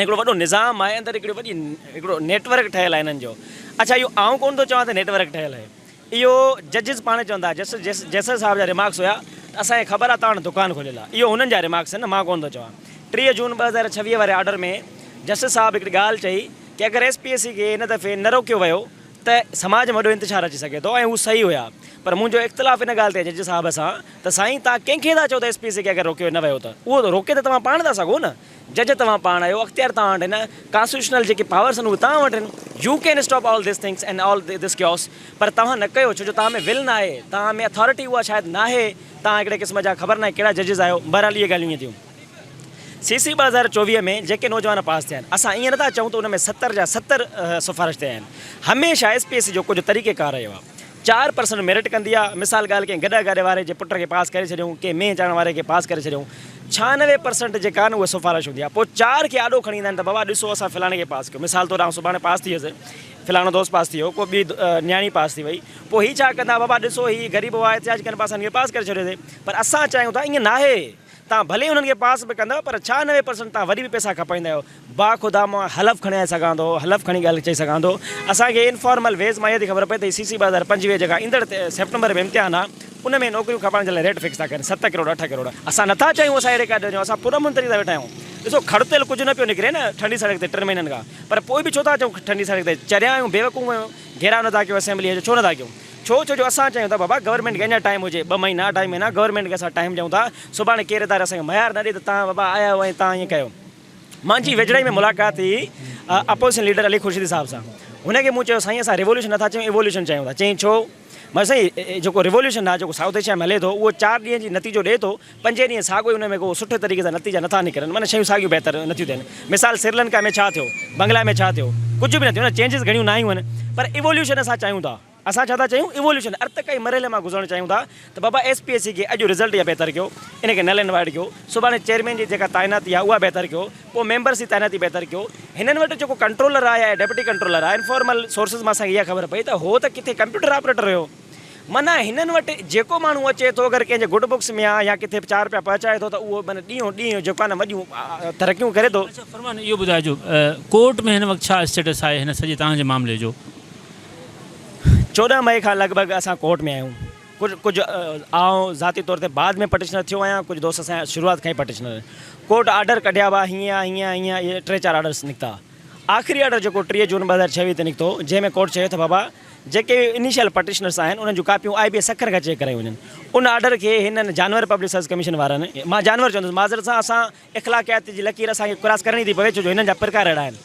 हिकिड़ो वॾो निज़ाम आहे, अंदरि हिकिड़ो नेटवर्क ठहियलु आहे हिननि जो। अच्छा, इहो आउं कोन थो चवां त नेटवर्क ठहियलु आहे, इहो जजिस पाण चवंदा, जस्टिस साहिब जा रिमार्क्स हुया, असांखे ख़बर आहे तव्हां दुकानु खोलियल आहे, इहो हुननि जा रिमार्क्स आहिनि, मां कोन थो चवां। 3 जून 2026 वारे ऑर्डर में जस्टिस साहिबु हिकिड़ी ॻाल्हि चई कि अगरि SPSC खे हिन दफ़े न रोकियो वियो त समाज में वॾो इंतिशार अची सघे थो, ऐं हू सही हुया। पर मुंहिंजो इख़्तिलाफ़ इन ॻाल्हि ते जज साहिब सां त साईं तव्हां कंहिंखे था चओ त SPSC खे अगरि रोकियो न वियो त उहो रोके त तव्हां पाण था सघो न, जज तव्हां पाण आहियो, अख़्तियार तव्हां वटि आहिनि, कॉन्स्टिट्यूशनल जेके पावर्स आहिनि उहे तव्हां वटि आहिनि। U can stop all this things and all this chaos, पर तव्हां न कयो छो जो तव्हां में विल न आहे, तव्हां में अथॉरिटी उहा शायदि न आहे, तव्हां हिकिड़े क़िस्म जा ख़बर न आहे कहिड़ा जजिस आहियो। बहरहाल इहे ॻाल्हियूं ईअं थियूं। CC 2024 में जेके नौजवान पास थिया आहिनि, असां ईअं नथा चऊं त उन में 70 जा 70 सिफ़ारिश थिया आहिनि। हमेशह SPSC जो कुझु तरीक़ेकार रहियो आहे। 4% मेरिट कंदी आहे। मिसाल ॻाल्हि कंहिं गॾ गाॾे वारे जे पुट खे पास करे छॾियूं, कंहिं में चढ़ण वारे खे पास करे छॾियूं। 96% जेका आहिनि उहे सिफ़ारिश हूंदी आहे। पोइ 4 खे आॾो खणी ईंदा आहिनि त बाबा ॾिसो असां फलाणे खे पास कयो। मिसाल तौरु आउं सुभाणे पास थी वियुसि, फलाणो दोस्त पास थी वियो, को ॿी न्याणी पास थी वई, पोइ हीअ छा कंदा, बाबा ॾिसो हीअ ग़रीब हुआ एतिहाज कनि पास हिनखे पास करे छॾियोसीं। पर असां चाहियूं था ईअं न आहे, तव्हां भले हुननि खे पास बि कंदव, पर 96% तव्हां वरी बि पैसा खपाईंदा आहियो। बाख़ुदा मां हलफ़ खणे सघां थो, हलफ़ खणी ॻाल्हि चई सघां थो। असांखे इनफॉर्मल वेज़ मां इहा थी ख़बर पए त CC 2025 जेका ईंदड़ सेप्टेंबर में इम्तिहान आहे, उन में नौकरियूं खपण जे लाइ रेट फिक्स था कनि 7 करोड़ 8 करोड़। असां नथा चाहियूं असां अहिड़े काॾे वञूं, असां पूरा मुंतरी था वेठा आहियूं। ॾिसो खड़तेल कुझु न पियो निकिरे न ठंडी सड़क ते 3 महीननि खां, पर पोइ बि छो था चऊं ठंडी सड़क ते चरिया आहियूं, बेवकूफ़ आहियूं, घेराव नथा कयूं असेंबलीअ जो, छो नथा कयूं? छो जो असां चाहियूं था बाबा गवर्नमेंट खे अञा टाइम हुजे, 2 महीना 2.5 महीना गवर्नमेंट खे असां टाइम ॾियूं था। सुभाणे केरु तार असांखे मयार न ॾे त तव्हां बाबा आया हुआ ऐं तव्हां ईअं कयो। मुंहिंजी वेझड़ाई में मुलाक़ात थी अपोज़िशन लीडर अली ख़ुर्शीद साहिब सां। हुनखे मूं चयो साईं असां रिवोल्यूशन नथा चाहियूं, इवोल्यूशन चाहियूं था। चई छो? मां साईं जेको रिवोल्यूशन आहे जेको साउथ एशिया में हले थो उहो 4 ॾींहं जी नतीजो ॾिए थो, 5 ॾींहं साॻियो ई उन में को सुठे तरीक़े सां नतीजा नथा निकिरनि, माना शयूं साॻियूं बहितर नथियूं थियनि। मिसाल श्रीलंका में छा थियो, बंगला में छा थियो, कुझु बि न थियो न, चेंजिस घणियूं न आयूं आहिनि, पर इवोल्यूशन असां चाहियूं था। असां छा था चाहियूं, इवोल्यूशन अर्तकाई मरहले मां गुज़रणु चाहियूं था। त बाबा SPSC खे अॼु रिज़ल्ट इहा बहितर कयो, इनखे नल इनवाइट कयो, सुभाणे चेयरमैन जी जेका तैनाती आहे उहा बहितर कयो, पोइ मेंबर्स जी तैनाती बहितर कयो। हिननि वटि जेको कंट्रोलर आहे या डेप्यूटी कंट्रोलर आहे, इनफॉर्मल सोर्सिस मां असांखे इहा ख़बर पई त हो त किथे कंप्यूटर ऑपरेटर हुयो। माना हिननि वटि जेको माण्हू अचे थो अगरि कंहिंजे गुड बुक्स में आहे या किथे 4 रुपया पहुचाए थो त उहो माना ॾींहों ॾींहुं जेको आहे न वॾियूं तरक़ियूं करे थो। अच्छा फरमान इहो ॿुधाइजो कोर्ट में हिन वक़्तु छा स्टेटस आहे हिन सॼे तव्हांजे मामले जो? 14 मई खां लॻभॻि असां कोर्ट में आहियूं। कुझु आउं ज़ाती तौर ते बाद में पटिशनर थियो आहियां, कुझु दोस्त असां शुरूआत खां ई पटिशनर। कोर्ट ऑर्डर कढिया हुआ हीअं इहे 3-4 ऑर्डर्स निकिता। आख़िरी ऑर्डर जेको 3 जून 2026 ते निकितो, जंहिंमें कोर्ट चयो त बाबा जेके इनिशियल पटिशनर्स आहिनि उन्हनि जूं कापियूं IBS सखर खां चेक करायूं वञनि। उन ऑर्डर खे हिननि जानवर पब्लिक सर्विस कमीशन वारनि, मां जानवर चवंदुसि माज़रत सां, असां इख़लाक़ियात जी लकीर असांखे क्रॉस करणी थी पवे, छो जो हिननि जा प्रकार अहिड़ा आहिनि।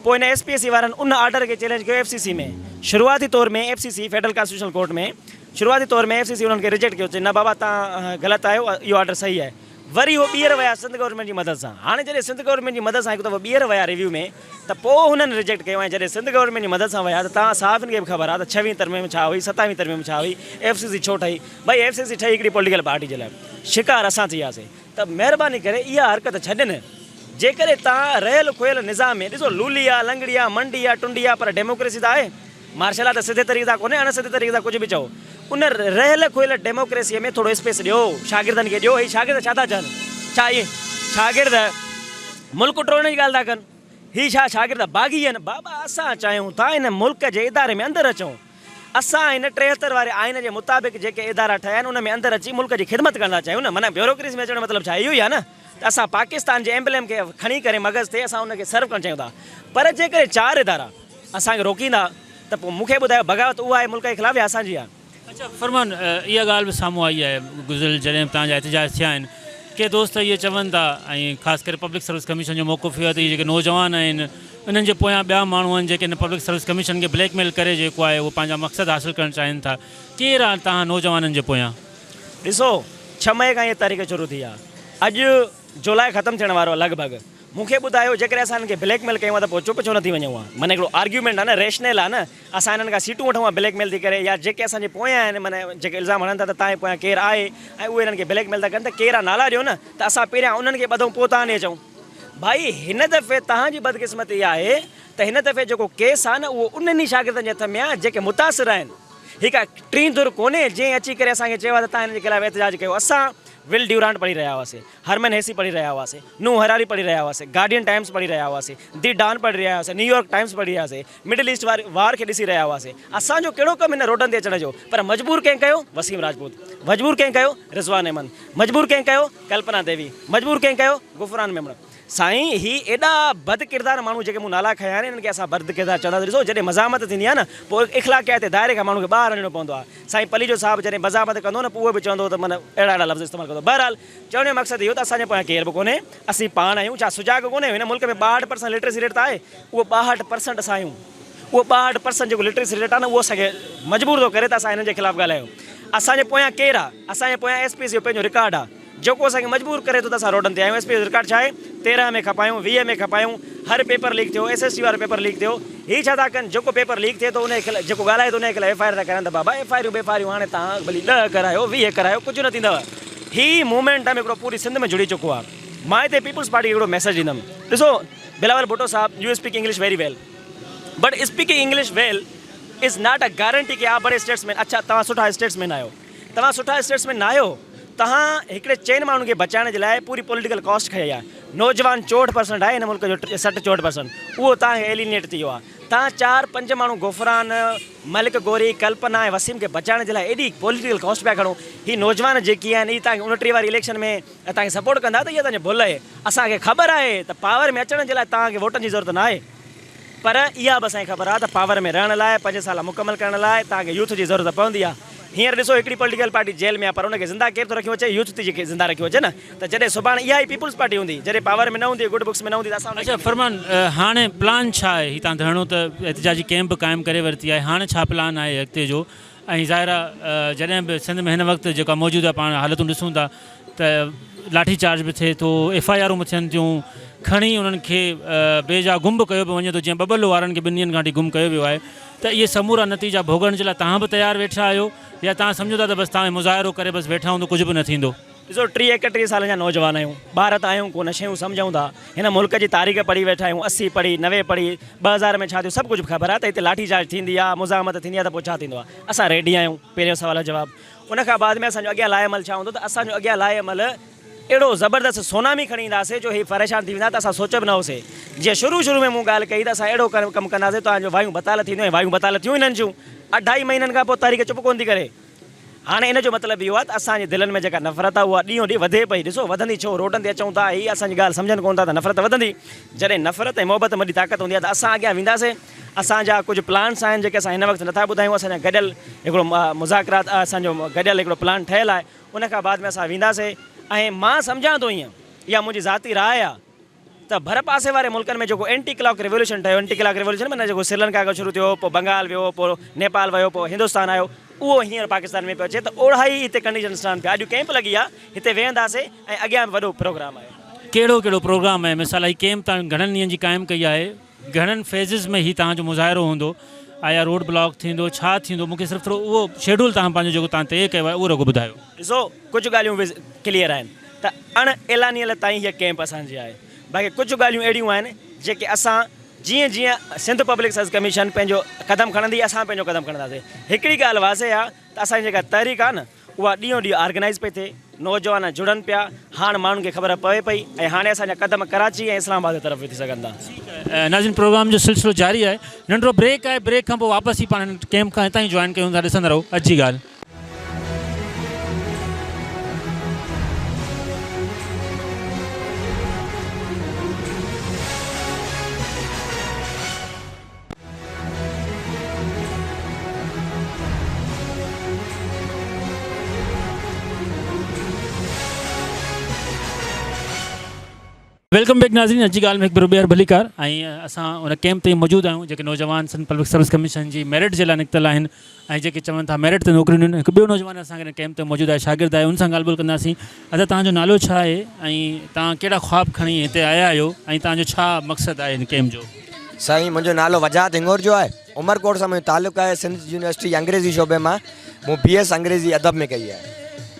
पोइ हिन SPSC वारनि उन ऑर्डर खे चैलेंज कयो FCC में। शुरूआती तौर में FCC फेडरल कॉन्स्टिट्यूशनल कोर्ट में शुरूआती तौर में FCC उन्हनि खे रिजेक्ट कयो, चई न बाबा तव्हां ग़लति आहियो, इहो ऑर्डर सही आहे। वरी उहो ॿीहर विया सिंध गवर्नमेंट जी मदद सां। हाणे जॾहिं सिंध गवर्नमेंट जी मदद सां हिकु दफ़ो ॿीहर विया रिव्यू में, त पोइ हुननि रिजेक्ट कयो। ऐं जॾहिं सिंध गवर्नमेंट जी मदद सां विया त तव्हां साफ़ खे बि ख़बर आहे त 6वीं तरमे में छा हुई, 7वीं तरमे में छा हुई, FCC छो ठही। भई FCC ठही हिकिड़ी पॉलिटिकल पार्टी जे लाइ, शिकार असां थी वियासीं। त महिरबानी करे इहा हरकत छॾनि। जेकॾहिं तव्हां रहियल खुयल निज़ाम में ॾिसो, लूली आहे, लंगड़ी आहे, मंडी आहे, टुंडी आहे, पर डेमोक्रेसी त आहे। मार्शल आहे त सिधे तरीक़े सां कोन्हे, अणसिधे तरीक़े सां कुझु बि चओ। उन रहियल खुयल डेमोक्रेसीअ में थोरो स्पेस ॾियो, शागिर्दनि खे ॾियो। ही शागिर्द छा था चवनि, छा इहे शागिर्द मुल्क टोड़ण जी ॻाल्हि था कनि? ही छा शागिर्द बाग़ी आहिनि? बाबा असां चाहियूं था इन मुल्क जे इदारे में अंदरि अचूं। असां हिन 73 वारे आइन जे मुताबिक़ जेके इदारा ठहिया आहिनि उन में अंदरि अची मुल्क जी ख़िदमत करणु था चाहियूं न। माना ब्यूरोक्रेसी में अचण जो मतिलबु छा इहो ई आहे न, त असां पाकिस्तान जे एम्बलम खे खणी करे मग़ज़ ते असां उनखे सर्व करणु चाहियूं था। पर जेकॾहिं 4 इदारा असांखे रोकींदा त पोइ मूंखे ॿुधायो बग़ावत उहा आहे मुल्क जे ख़िलाफ़ या असांजी आहे? अच्छा फरमान इहा ॻाल्हि बि साम्हूं आई आहे गुज़िरियल जॾहिं तव्हांजा एहतजाज थिया आहिनि के दोस्त इहे चवनि था, ऐं ख़ासि करे पब्लिक सर्विस कमीशन जो मौक़िफ़ इहो आहे त इहे जेके नौजवान आहिनि उन्हनि जे पोयां ॿिया माण्हू आहिनि जेके हिन पब्लिक सर्विस कमीशन खे ब्लैकमेल करे जेको आहे उहो पंहिंजा मक़सदु हासिलु करणु चाहिनि था। केरु आहे तव्हां नौजवाननि जे पोयां? ॾिसो 6 मई खां इहे तारीख़ शुरू थी आहे, अॼु जुलाई ख़तमु थियण वारो आहे लॻभॻि। मूंखे ॿुधायो जेकॾहिं असां हिननि खे ब्लैकमेल कयूं आहे त पोइ चुप छो न थी वञूं आहे? माना हिकिड़ो आर्ग्यूमेंट आहे न, रेशनल आहे न। असां हिननि खां सीटूं वठूं आहे ब्लैकमेल थी करे, या जेके असांजे पोयां आहिनि माना जेके इल्ज़ाम हणनि था त तव्हांजे पोयां केरु आहे ऐं उहे हिननि खे ब्लैकमेल था कनि, त केरु आहे नाला ॾियो न, त असां पहिरियां उन्हनि खे ॿधूं पोइ तव्हां अचूं। भाई हिन दफ़े तव्हांजी बदकिस्मती इहा आहे त हिन दफ़े जेको केस आहे न उहो उन्हनि शागिर्दनि जे हथ में आहे जेके मुतासिर आहिनि। हिकु टीं धुर कोन्हे जंहिं अची करे असांखे चयो आहे त तव्हां हिन जे खिलाफ़ एहतजाज कयो। असां विल ड्यूरांट पढ़ी रहिया हुआसीं, हरमन हेसी पढ़ी रहिया हुआसीं, नू हरारी पढ़ी रहिया हुआसीं, गार्डियन टाइम्स पढ़ी रहिया हुआसीं, दी डॉन पढ़ी रहिया हुआसीं, न्यूयॉर्क टाइम्स पढ़ी रहियासीं, मिडिल ईस्ट वार खे ॾिसी रहिया हुआसीं। असांजो कहिड़ो कमु हिन रोडनि ते अचण जो? पर मजबूर कंहिं कयो? वसीम राजपूत। मजबूर कंहिं कयो? रिज़वान अहमद। मजबूर कंहिं कयो? कल्पना देवी। मजबूर कंहिं कयो? गुफ़रान मेमण। साईं ही एॾा बद किरदार माण्हू जेके मूं नाला खया आहिनि, इन्हनि खे असां बद किरदार चवंदासीं। ॾिसो जॾहिं मज़ामत थींदी आहे न पोइ इख़लाक़ियात जे दायरे खां माण्हू खे ॿाहिरि वञिणो पवंदो आहे। साईं पलीजो साहिबु जॾहिं मज़ामत कंदो न पोइ उहो बि चवंदो त माना अहिड़ा लफ़्ज़ इस्तेमालु कंदो। बहरहाल चवण जो मक़सदु इहो त असांजे पोयां केर बि कोन्हे, असीं पाण आहियूं। छा सुजाॻ कोन्हे? हिन मुल्क में 62% लिटरेसी रेट त आहे, उहो 62% असां आहियूं। उहो 62% जेको लिटरेसी रेट आहे न उहो असांखे मजबूर थो करे त असां हिननि जे ख़िलाफ़ु ॻाल्हायूं। असांजे पोयां केरु आहे? असांजे पोयां SPSC जो पंहिंजो रिकॉर्ड आहे जेको असांखे मजबूर करे थो त असां रोडनि ते आहियूं। SPSC जो रिकॉर्ड छा आहे? 13 में खपायूं, 20 में खपायूं, हर पेपर लीक थियो, SST वारो पेपर लीक थियो। हीअ छा था कनि? जेको पेपर लीक थिए थो उन जेको ॻाल्हाए थो उनजे खिलाफ़ FIR था करनि। त बाबा FIR बेफारियूं हाणे तव्हां भली 10 करायो, 20 करायो, कुझु न थींदव। ही मूवमेंट में हिकिड़ो पूरी सिंध में जुड़ी चुको आहे। मां हिते पीपल्स पार्टी खे हिकिड़ो मैसेज ॾींदुमि। ॾिसो बिलावल भुट्टो साहब, you speak English very well, but speaking English well is not a guarantee कि आप बड़े स्टेट्समैन। अच्छा तव्हां सुठा स्टेट्समैन आहियो, तव्हां सुठा स्टेट्समैन न आहियो। तव्हां हिकिड़े चइनि माण्हुनि खे बचाइण जे लाइ पूरी पॉलिटिकल कॉस्ट खई आहे। नौजवान 64% आहे हिन मुल्क जो, 60-64%, उहो तव्हांखे एलिनेट थी वियो आहे। तव्हां 4-5 माण्हू गुफ़रान, मलिक गौरी, कल्पना ऐं वसीम खे बचाइण जे लाइ एॾी पॉलिटिकल कॉस्ट पिया खणो। ही नौजवान जेकी आहिनि ही तव्हांखे 29 वारी इलेक्शन में तव्हांखे सपोर्ट कंदा त इहा तव्हांजी भुल आहे। असांखे ख़बर आहे त पावर में अचण जे लाइ तव्हांखे वोटनि जी ज़रूरत न आहे, पर इहा बि असांखे ख़बर आहे त पावर में रहण लाइ 5 साल मुकमल करण लाइ तव्हांखे यूथ जी ज़रूरत पवंदी आहे। हींअर ॾिसो हिकिड़ी पॉलिटिकल पार्टी जेल में आहे पर उनखे ज़िंदा केरु थो रखियो अचे? यूथ थी जेके ज़िंदा रखियो अचे न। त जॾहिं सुभाणे इहा ई पीपल्स पार्टी हूंदी, जॾहिं पावर में न हूंदी, गुड बुक्स में न हूंदी, त असां अच्छा फरमान हाणे प्लान छा आहे? ही तव्हां धरणो त एहतजाजी कैंप क़ाइमु करे वरिती आहे, हाणे छा प्लान आहे अॻिते जो? ऐं ज़ाहिर आहे जॾहिं बि सिंध में हिन वक़्तु जेका मौजूदा पाण हालतूं ॾिसूं था त लाठी चार्ज बि थिए थो, FIR बि थियनि थियूं, खणी उन्हनि खे बेजा गुम बि कयो पियो वञे थो, जीअं बबलू वारनि खे 2 ॾींहंनि खां वठी गुम कयो वियो आहे। त इहे समूरा नतीजा भोगण जे लाइ तव्हां बि तयारु वेठा आहियो या तव्हां सम्झो था त बसि तव्हां मुज़ाहिरो करे बसि वेठा हूंदो, कुझु बि न थींदो? ॾिसो 30-31 साल जा नौजवान आहियूं, ॿार त आहियूं कोन, शयूं सम्झूं था, हिन मुल्क जी तारीख़ पढ़ी वेठा आहियूं, 80 पढ़ी 90 पढ़ी 2000 में छा थियो सभु कुझु ख़बर आहे त हिते लाठी चार्ज थींदी आहे, मुज़ाहमत थींदी आहे त पोइ छा थींदो आहे। असां रेडी आहियूं, पहिरियों सुवाल जो जवाबु। उन खां बाद में असांजो अॻियां लाहेमल छा हूंदो त असांजो अॻियां लाहेमल अहिड़ो ज़बरदस्त सोनामी खणी ईंदासीं जो ही परेशान थी वेंदा त असां सोच बि न होसीं। जीअं शुरू में मूं ॻाल्हि कई त असां अहिड़ो कमु कंदासीं तव्हांजो वायूं बताल थींदियूं, ऐं वायूं बताल थियूं हिननि जूं 2.5 महीननि खां पोइ तारीख़ चुप कोन थी करे। हाणे इन जो मतिलबु इहो आहे त असांजे दिलनि में जेका नफ़रत आहे उहा ॾींहों ॾींहुं वधे पई। ॾिसो वधंदी छो, रोडनि ते अचूं था, हीअ असांजी ॻाल्हि सम्झनि कोन था त नफ़रत वधंदी। जॾहिं नफ़रत ऐं मोहबत में वॾी ताक़त हूंदी आहे त असां अॻियां वेंदासीं। असांजा कुझु प्लान्स आहिनि जेके असां हिन वक़्तु नथा ॿुधायूं, असांजा गॾियल हिकिड़ो मुज़ाकरात असांजो गॾियल हिकिड़ो प्लान ठहियलु आहे, उन खां बाद में असां वेंदासीं। ऐं मां सम्झां थो ईअं, इहा मुंहिंजी ज़ाती राय आहे त भर पासे वारे मुल्कनि में जेको एंटी क्लॉक रिवोल्यूशन ठहियो, एंटी क्लॉक रिवोल्यूशन माना जेको श्रीलंका खां शुरू थियो, पोइ बंगाल वियो, पोइ नेपाल वियो, पोइ हिंदुस्तान आयो, उहो हींअर पाकिस्तान में पियो अचे। त ओड़ा ई हिते कंडीशन स्टार्ट थिया। अॼु कैंप लॻी आहे, हिते वेहंदासीं ऐं अॻियां वॾो प्रोग्राम आहे। कहिड़ो प्रोग्राम आहे? मिसाल ही कैंप तव्हां घणनि ॾींहंनि जी क़ाइमु कई आहे, घणनि फेज़िस में ही तव्हांजो मुज़ाहिरो हूंदो, आया रोड ब्लॉक थींदो, छा थींदो? मूंखे सिर्फ़ु थोरो उहो शेड्यूल तव्हां पंहिंजो जेको तव्हां तइ कयो आहे उहो रुॻो ॿुधायो। ॾिसो कुझु ॻाल्हियूं क्लियर आहिनि त अण एलानियल ताईं हीअ कैंप असांजी आहे। बाक़ी कुझु ॻाल्हियूं अहिड़ियूं आहिनि जेके असां जीअं जीअं सिंध पब्लिक सर्विस कमीशन पंहिंजो क़दम खणंदी, असां पंहिंजो क़दम खणंदासीं। हिकिड़ी ॻाल्हि वाज़े आहे त असांजी जेका तहरीक आहे न उहा ॾींहों ॾींहुं ऑर्गेनाइज़ पई थिए, नौजवान जुड़नि पिया, हाणे माण्हुनि खे ख़बर पवे पई ऐं हाणे असांजा क़दम कराची ऐं इस्लामाबाद जी तरफ़ वधी सघनि था। नाज़रीन, प्रोग्राम जो सिलसिलो जारी आहे, नंढिड़ो ब्रेक आहे, ब्रेक खां पोइ वापसि ई पाण कैंप खां हितां ई जॉइन कयूं था। ॾिसंदा रहो अॼु जी ॻाल्हि। वेलकम बैक नाज़रीन, अॼु जी ॻाल्हि में हिकु ॿियर भलीकार। ऐं असां उन कैंप ते मौजूदु आहियूं जेके नौजवान सिंध पब्लिक सर्विस कमीशन जी मेरिट जे लाइ निकितल आहिनि ऐं जेके चवनि था मेरिट ते नौकरियूं ॾियनि। हिकु ॿियो नौजवान असांखे कैंप ते मौजूदु आहे, शागिर्द आहे, उन सां ॻाल्हि ॿोल कंदासीं। अदा तव्हांजो नालो छा आहे ऐं तव्हां कहिड़ा ख़्वाब खणी हिते आया आहियो ऐं तव्हांजो छा मक़सदु आहे हिन कैंप जो? साईं, मुंहिंजो नालो वजाहत हिंगोर जो आहे, उमरकोट सां मुंहिंजो तालुक़ु आहे। सिंध यूनिवर्सिटी अंग्रेज़ी शोबे मां मूं BS अंग्रेज़ी अदब में कई आहे।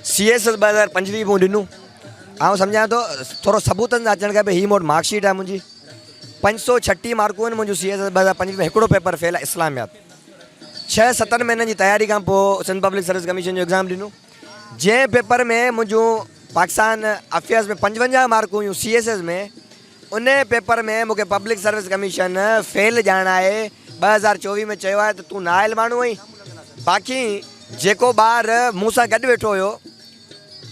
CS 2025 मूं ॾिनूं। ऐं सम्झां थो थोरो सबूतनि सां अचणु खपे। हीअ मूं वटि मार्कशीट आहे मुंहिंजी, 536 मार्कूं आहिनि मुंहिंजो CS 2025 में। हिकिड़ो पेपर फेल आहे इस्लामियात। 6-7 महीननि जी तयारी खां पोइ सिंध पब्लिक सर्विस कमीशन जो एग्ज़ाम ॾिनो, जंहिं पेपर में मुंहिंजो पाकिस्तान अफेयर्स में 55 मार्कूं हुयूं CSS में। उन पेपर में मूंखे पब्लिक सर्विस कमीशन फेल ॼाण आहे 2024 में चयो आहे त तूं नाइल माण्हू आहीं। बाक़ी जेको ॿार मूं सां गॾु वेठो हुयो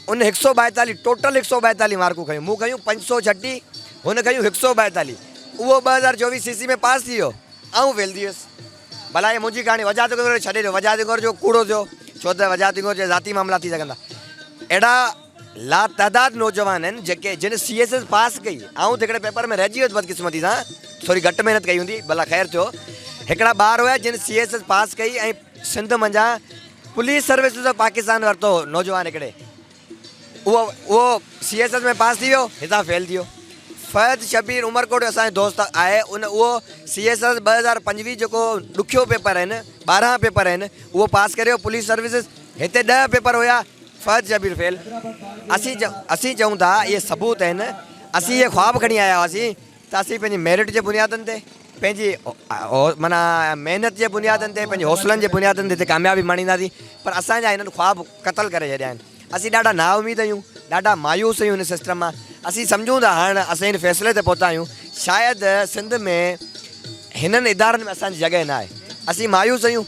उन 142 टोटल 142 मार्कूं खयूं। मूं खयूं 536, हुन खयूं 142। उहो 2024 CC में पास थी वियो, ऐं फेल थी वियुसि। भला इहे मुंहिंजी कहाणी वजाहत हिंगोर छॾे ॾियो, वजाहत हिंगोर जो कूड़ो थियो, छो त वजाहत हिंगोर जे ज़ाती मामला थी सघंदा। अहिड़ा लातदाद नौजवान आहिनि जेके जिन CSS पास कई ऐं हिकिड़े पेपर में रहिजी वियो बदकिस्मती सां, थोरी घटि महिनत कई हूंदी, भला ख़ैर थियो। हिकिड़ा ॿार हुआ जिन CSS पास कई ऐं सिंध मंझां पुलिस सर्विस जो पाकिस्तान वरितो नौजवान हिकिड़े, उहो CSS में पास थी वियो, हितां फेल थी वियो। फैज़ शबीर उमरकोट असांजो दोस्त आहे, उहो CSS 2025 जेको ॾुखियो पेपर आहिनि, 12 पेपर आहिनि, उहो पास करे पुलिस सर्विसिस। हिते 10 पेपर हुया, फैज़ शबीर फेल। असीं चऊं था इहे सबूत आहिनि। असीं इहे ख़्वाब खणी आया हुआसीं त असीं पंहिंजी मेरिट जे बुनियादनि ते, पंहिंजी माना महिनत जे बुनियादनि ते, पंहिंजे हौसलनि जे बुनियादनि ते कामयाबी माणींदासीं। पर असांजा हिननि ख़्वाब क़तल करे छॾिया आहिनि। असीं ॾाढा नाउमीद आहियूं, ॾाढा मायूस आहियूं हिन सिस्टम मां। असीं सम्झूं था हाणे असां हिन फ़ैसिले ते पहुता आहियूं शायदि सिंध में हिननि इदारनि में असांजी जॻहि न आहे। असीं मायूस आहियूं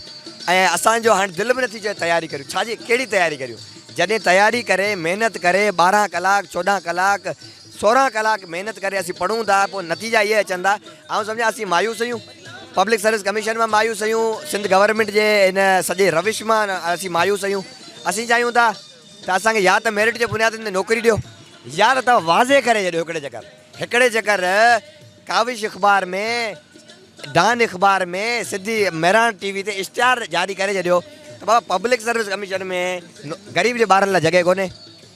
ऐं असांजो हाणे दिलि बि नथी चए तयारी करियूं। छाजी कहिड़ी तयारी करियूं? जॾहिं तयारी करे महिनत करे 12 कलाक 14 कलाक 16 कलाक महिनत करे असीं पढ़ूं था, पोइ नतीजा इहे अचनि था। ऐं सम्झा असीं मायूस आहियूं, पब्लिक सर्विस कमीशन मां मायूस आहियूं, सिंध गवर्नमेंट जे हिन सॼे रविश मां असीं मायूस आहियूं। असीं चाहियूं था त असांखे या त मेरिट जे बुनियादनि ते नौकिरी ॾियो, या त तव्हां वाज़े करे छॾियो हिकिड़े चकर काविश अख़बार में, डान अख़बार में, सिधी मेहरान TV ते इश्तिहार जारी करे छॾियो त बाबा पब्लिक सर्विस कमीशन में ग़रीब जे ॿारनि लाइ जॻह कोन्हे।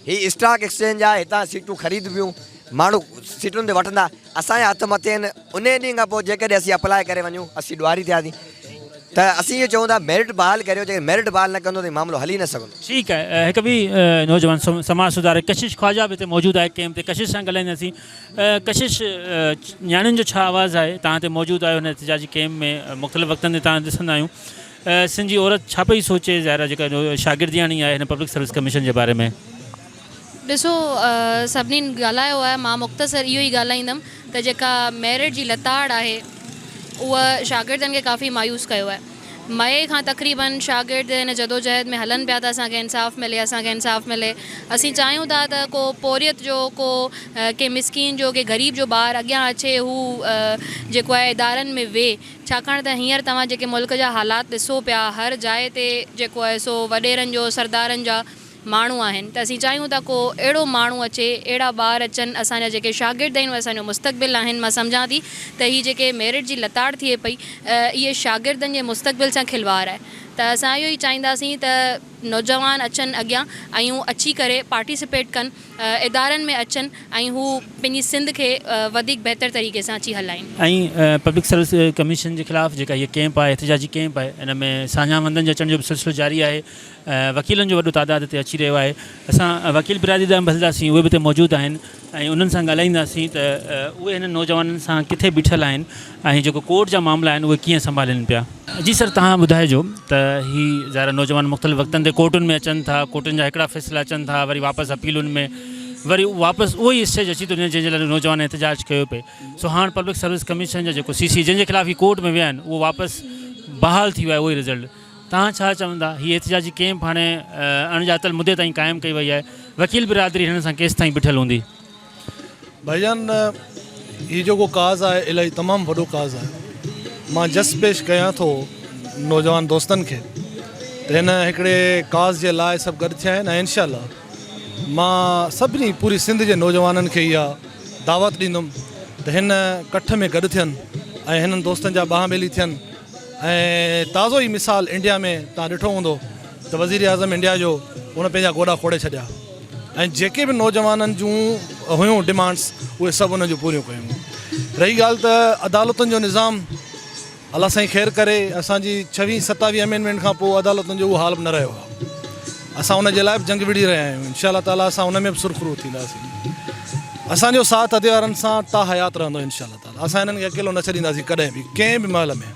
ही स्टॉक एक्सचेंज आहे, हितां सीटूं ख़रीदबियूं, माण्हू सीटुनि ते वठंदा, असांजे हथ मथे आहिनि। उन ॾींहं खां पोइ जेकॾहिं असीं अप्लाए करे वञूं, असीं ॾुआरी थियासीं, त असीं इहो चऊं था मेरिट बहाल करियो। जेके मेरिट बहाल न कंदो त मामिलो हली न सघंदो। ठीकु आहे। हिकु ॿी नौजवान समाज सुधारक कशिश ख्वाजा बि हिते मौजूदु आहे कैंप ते। कशिश सां ॻाल्हाईंदासीं। कशिश, न्याणियुनि जो छा आवाज़ु आहे? तव्हां हिते मौजूदु आहियो हिन एहतिजाजी कैंप में, मुख़्तलिफ़ वक़्तनि ते तव्हां ॾिसंदा आहियूं। सिंध जी औरत छा पई सोचे ज़ाहिर जेका शागिर्दियाणी आहे हिन पब्लिक सर्विस कमीशन जे बारे में? ॾिसो, सभिनीनि ॻाल्हायो आहे, मां मुख़्तसर इहो ई ॻाल्हाईंदमि त जेका मेरिट जी लताड़ आहे उहा शागिर्दनि खे काफ़ी मायूस कयो आहे। मए खां तक़रीबन शागिर्द हिन जदोजहद में हलनि पिया था, असांखे इंसाफ़ मिले, असांखे इंसाफ़ मिले। असीं चाहियूं था त को पोरियत जो, को के मिसकीन जो, के ग़रीब जो ॿारु अॻियां अचे, हू जेको आहे इदारनि में वेह। छाकाणि त हींअर तव्हां जेके मुल्क जा हालात ॾिसो पिया, हर जाइ ते जेको आहे सो वॾेरनि जो, सरदारनि जा माण्हू आहिनि। त असीं चाहियूं था को अहिड़ो माण्हू अचे, अहिड़ा ॿार अचनि। असांजा जेके शागिर्द आहिनि, असांजो मुस्तक़बिल आहिनि। मां सम्झां थी त हीअ जेके मेरिट जी लताड़ थिए पई, इहे शागिर्दनि जे मुस्तक़बिल सां खिलवाड़ आहे। त असां इहो ई चाहींदासीं त नौजवान अचनि अॻियां ऐं हू अची करे पार्टिसिपेट कनि, इदारनि में अचनि ऐं हू पंहिंजी सिंध खे वधीक बहितर तरीक़े सां अची हलाइनि। ऐं पब्लिक सर्विस कमीशन जे ख़िलाफ़ु जेका हीअ कैंप आहे, एहतिजाजी कैंप आहे, इन में सान्यामंदनि जे अचण जो बि सिलसिलो जारी आहे। वकीलनि जो वॾो तादाद हिते अची रहियो आहे। असां वकील बिरादरी ॾांहुं हलंदासीं, उहे बि हिते मौजूदु आहिनि ऐं उन्हनि सां ॻाल्हाईंदासीं त उहे हिन नौजवाननि सां किथे बीठल आहिनि ऐं जेको कोर्ट जा मामला आहिनि उहे कीअं संभालनि पिया। जी सर, तव्हां ॿुधाइजो त हीअ ज़ाहिर नौजवान मुख़्तलिफ़ वक़्तनि ते कोर्टुनि में अचनि था, कोर्टुनि जा हिकिड़ा फ़ैसिला अचनि था, वरी वापसि अपीलुनि में, वरी वापसि उहो ई स्टेज अची थो वञे जंहिंजे लाइ नौजवान एहतिजाज कयो पिए। सो हाणे पब्लिक सर्विस कमीशन जा जेको CC जंहिंजे ख़िलाफ़ ही कोर्ट में विया आहिनि, उहो वापसि बहाल थी वियो आहे। उहो ई रिज़ल्ट तव्हां छा चवंदा? हीअ एहतिजाजी कैंप हाणे अणॼातल मुदे ताईं क़ाइमु कई वई आहे। वकील बिरादरी हिन सां केसि ताईं बीठल हूंदी? भाईजान, हीउ जेको काज़ आहे इलाही तमामु वॾो काज़ आहे। मां जस्ट पेश कयां थो नौजवान दोस्तनि खे त हिन हिकिड़े काज़ जे लाइ सभु गॾु थिया आहिनि ऐं इनशाअल्लाह मां सभिनी पूरी सिंध जे नौजवाननि खे इहा दावत ॾींदुमि त हिन कठ में गॾु थियनि ऐं हिननि दोस्तनि जा ॿाह ॿेली थियनि। ऐं ताज़ो ई मिसाल इंडिया में तव्हां ॾिठो हूंदो त वज़ीर आज़म इंडिया जो उन पंहिंजा गोॾा खोड़े छॾिया ऐं जेके बि नौजवाननि जूं हुयूं डिमांड्स उहे सभु उन जूं पूरियूं कयूं। रही ॻाल्हि त अदालतुनि जो निज़ाम, अलाह साईं ख़ैरु करे, असांजी 26-27 अमेंडमेंट खां पोइ अदालतुनि जो उहो हाल बि न रहियो आहे। असां उन जे लाइ बि जंग विड़ी रहिया आहियूं। इंशाअल्लाह ताला असां उन में बि सुरख़ुरू थींदासीं। असांजो साथ अदे वारनि सां ता हयात रहंदो इंशाअल्लाह ताला। असां हिननि खे अकेलो न छॾींदासीं कॾहिं बि, कंहिं बि महिल में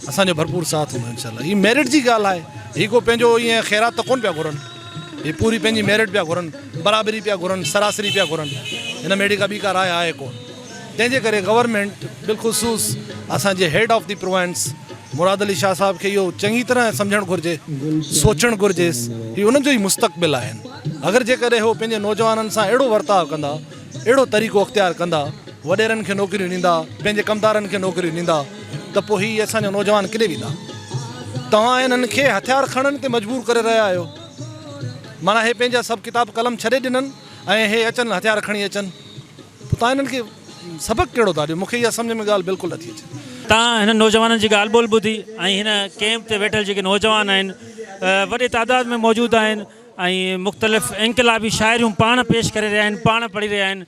असांजो भरपूर साथ हूंदो इंशाअल्लाह। हीअ मेरिट जी ॻाल्हि आहे, हीअ को पंहिंजो ईअं ख़ैरात त कोन पिया घुरनि, हीअ पूरी पंहिंजी मेरिट पिया घुरनि, बराबरी पिया घुरनि, सरासरी पिया घुरनि। हिन में अहिड़ी का ॿी का राय आहे कोन। तंहिंजे करे गवर्नमेंट बिलख़ुसूस असांजे हेड of the province Murad Ali Shah साहब खे इहो चङी तरह सम्झणु घुरिजे, सोचणु घुरिजेसि। हीअ उन्हनि जो ई मुस्तक़बिल आहिनि। अगरि जेकॾहिं उहो पंहिंजे नौजवाननि सां अहिड़ो वर्ताव कंदा, अहिड़ो तरीक़ो अख़्तियार कंदा, वॾेरनि खे नौकरियूं ॾींदा, पंहिंजे कमदारनि खे नौकरियूं ॾींदा, त पोइ हीअ असांजा नौजवान किथे वेंदा? तव्हां हिननि खे हथियार खणण ते मजबूर करे रहिया आहियो। माना हे पंहिंजा सभु किताब कलम छॾे ॾिननि ऐं हे अचनि हथियार खणी अचनि। पोइ तव्हां हिननि खे सबक़ु कहिड़ो था ॾियो? मूंखे इहा सम्झ में ॻाल्हि बिल्कुलु नथी अचे। तव्हां हिन नौजवाननि जी ॻाल्हि ॿोल ॿुधी ऐं हिन कैंप ते वेठल जेके नौजवान आहिनि वॾे तादाद में मौजूदु आहिनि ऐं मुख़्तलिफ़ इनक़िलाबी शाइरियूं पाण पेश करे रहिया आहिनि, पाण पढ़ी रहिया आहिनि,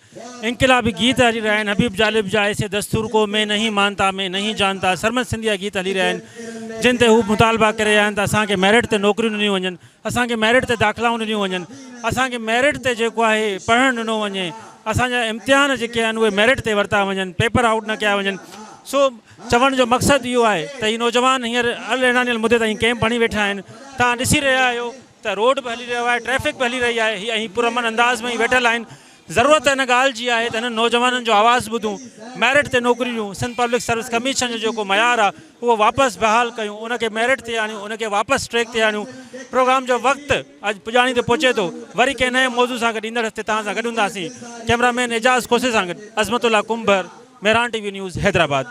इनक़िलाबी गीत हली रहिया आहिनि। हबीब जालिब जा ऐसे दस्तूर को मैं नहीं मानता, मैं नहीं जानता, सरमद सिंधिया गीत हली रहिया आहिनि जिन ते हू मुतालबा करे रहिया आहिनि त असांखे मेरिट ते नौकरियूं ॾिनियूं वञनि, असांखे मेरिट ते दाख़िलाऊं ॾिनियूं वञनि, असांखे मेरिट ते जेको आहे पढ़णु ॾिनो वञे, असांजा इम्तिहान जेके आहिनि उहे मेरिट ते वरिता वञनि, पेपर आउट न कया वञनि। सो चवण जो मक़सदु इहो आहे त हीअ नौजवान हींअर अल एनानियल मुदे ताईं कैंप हणी वेठा आहिनि। तव्हां ॾिसी रहिया आहियो त रोड बि हली रहियो आहे, ट्रैफ़िक बि हली रही आहे, ऐं पुरअमन अंदाज़ में ई वेठल आहिनि। ज़रूरत हिन ॻाल्हि जी आहे त हिन नौजवाननि जो आवाज़ु ॿुधूं, मेरिट ते नौकरियूं, सिंध पब्लिक सर्विस कमीशन जो जेको मयार आहे उहो वापसि बहाल कयूं, उनखे मेरिट ते आणियूं, उनखे वापसि ट्रैक ते आणियूं। प्रोग्राम जो वक़्तु अॼु पुॼाणी ते पहुचे थो। वरी कंहिं नए मौज़ू सां गॾु ईंदड़ हफ़्ते तव्हां सां गॾु हूंदासीं। कैमरामैन एजाज़ खोसे सां गॾु अज़मतुल्ला comber, Mehran TV news, Hyderabad.